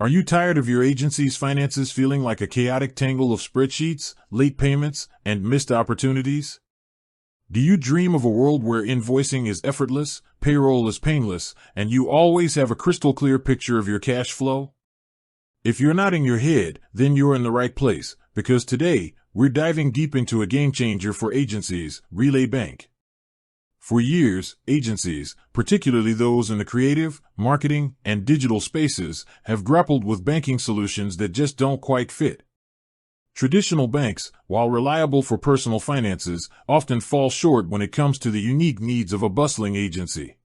Are you tired of your agency's finances feeling like a chaotic tangle of spreadsheets, late payments, and missed opportunities? Do you dream of a world where invoicing is effortless, payroll is painless, and you always have a crystal clear picture of your cash flow? If you're nodding your head, then you're in the right place, because today, we're diving deep into a game changer for agencies, Relay Bank. For years, agencies, particularly those in the creative, marketing, and digital spaces, have grappled with banking solutions that just don't quite fit. Traditional banks, while reliable for personal finances, often fall short when it comes to the unique needs of a bustling agency.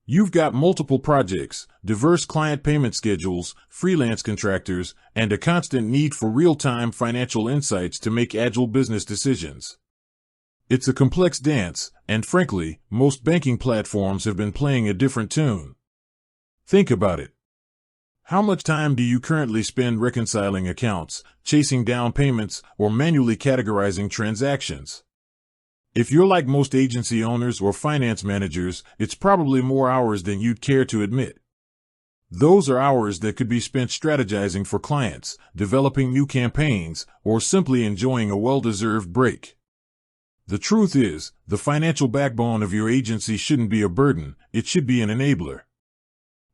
You've got multiple projects, diverse client payment schedules, freelance contractors, and a constant need for real-time financial insights to make agile business decisions. It's a complex dance, and frankly, most banking platforms have been playing a different tune. Think about it. How much time do you currently spend reconciling accounts, chasing down payments, or manually categorizing transactions? If you're like most agency owners or finance managers, it's probably more hours than you'd care to admit. Those are hours that could be spent strategizing for clients, developing new campaigns, or simply enjoying a well-deserved break. The truth is, the financial backbone of your agency shouldn't be a burden, it should be an enabler.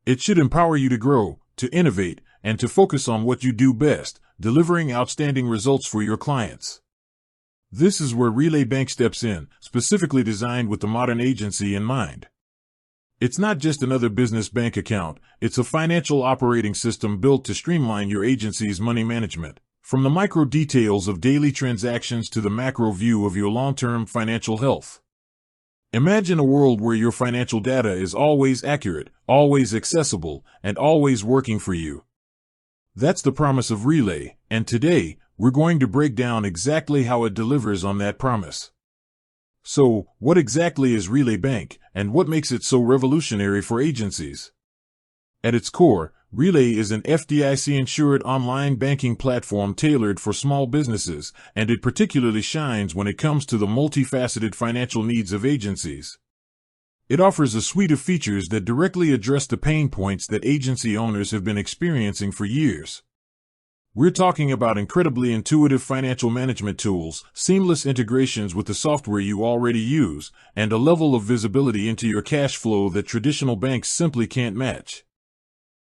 It should empower you to grow, to innovate, and to focus on what you do best, delivering outstanding results for your clients. This is where Relay Bank steps in, specifically designed with the modern agency in mind. It's not just another business bank account, it's a financial operating system built to streamline your agency's money management. From the micro details of daily transactions to the macro view of your long-term financial health. Imagine a world where your financial data is always accurate, always accessible, and always working for you. That's the promise of Relay, and today, we're going to break down exactly how it delivers on that promise. So, what exactly is Relay Bank, and what makes it so revolutionary for agencies? At its core, Relay is an FDIC-insured online banking platform tailored for small businesses, and it particularly shines when it comes to the multifaceted financial needs of agencies. It offers a suite of features that directly address the pain points that agency owners have been experiencing for years. We're talking about incredibly intuitive financial management tools, seamless integrations with the software you already use, and a level of visibility into your cash flow that traditional banks simply can't match.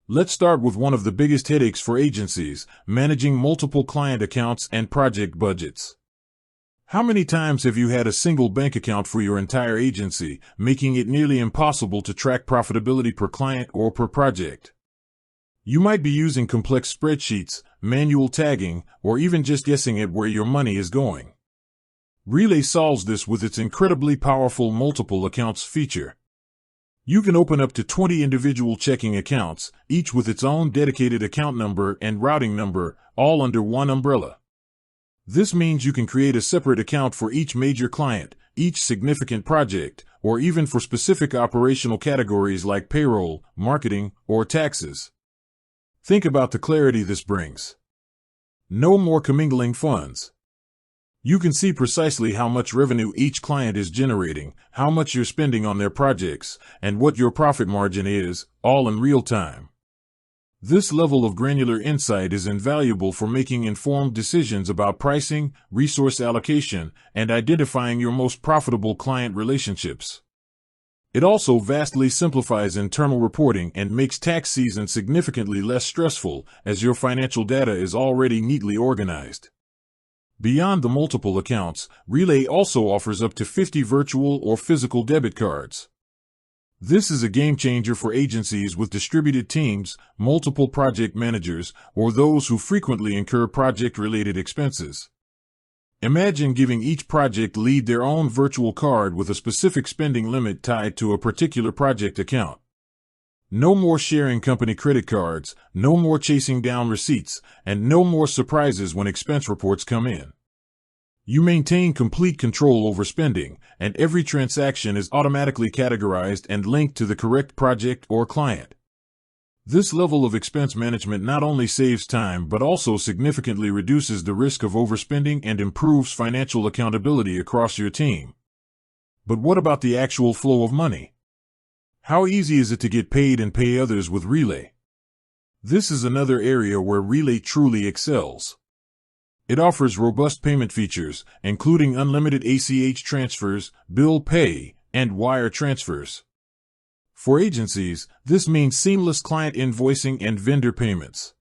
Let's start with one of the biggest headaches for agencies, managing multiple client accounts and project budgets. How many times have you had a single bank account for your entire agency, making it nearly impossible to track profitability per client or per project? You might be using complex spreadsheets, manual tagging, or even just guessing at where your money is going. Relay solves this with its incredibly powerful multiple accounts feature. You can open up to 20 individual checking accounts, each with its own dedicated account number and routing number, all under one umbrella. This means you can create a separate account for each major client, each significant project, or even for specific operational categories like payroll, marketing, or taxes. Think about the clarity this brings. No more commingling funds. You can see precisely how much revenue each client is generating, how much you're spending on their projects, and what your profit margin is, all in real time. This level of granular insight is invaluable for making informed decisions about pricing, resource allocation, and identifying your most profitable client relationships. It also vastly simplifies internal reporting and makes tax season significantly less stressful, as your financial data is already neatly organized. Beyond the multiple accounts, Relay also offers up to 50 virtual or physical debit cards. This is a game changer for agencies with distributed teams, multiple project managers, or those who frequently incur project-related expenses. Imagine giving each project lead their own virtual card with a specific spending limit tied to a particular project account. No more sharing company credit cards, no more chasing down receipts, and no more surprises when expense reports come in. You maintain complete control over spending, and every transaction is automatically categorized and linked to the correct project or client. This level of expense management not only saves time but also significantly reduces the risk of overspending and improves financial accountability across your team. But what about the actual flow of money? How easy is it to get paid and pay others with Relay? This is another area where Relay truly excels. It offers robust payment features, including unlimited ACH transfers, bill pay, and wire transfers. For agencies, this means seamless client invoicing and vendor payments.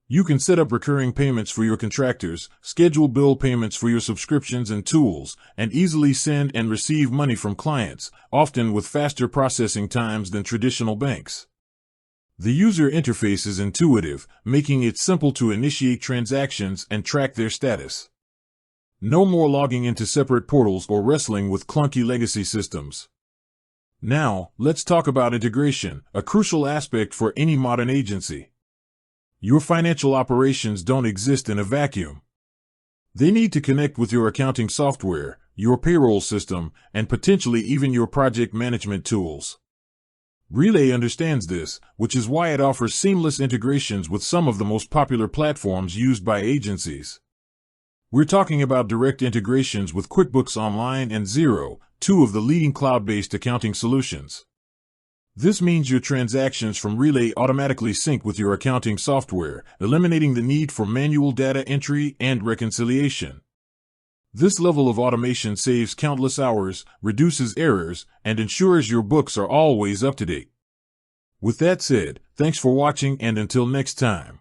You can set up recurring payments for your contractors, schedule bill payments for your subscriptions and tools, and easily send and receive money from clients, often with faster processing times than traditional banks. The user interface is intuitive, making it simple to initiate transactions and track their status. No more logging into separate portals or wrestling with clunky legacy systems. Now, let's talk about integration, a crucial aspect for any modern agency. Your financial operations don't exist in a vacuum. They need to connect with your accounting software, your payroll system, and potentially even your project management tools. Relay understands this, which is why it offers seamless integrations with some of the most popular platforms used by agencies. We're talking about direct integrations with QuickBooks Online and Xero, two of the leading cloud-based accounting solutions. This means your transactions from Relay automatically sync with your accounting software, eliminating the need for manual data entry and reconciliation. This level of automation saves countless hours, reduces errors, and ensures your books are always up to date. With that said, thanks for watching, and until next time.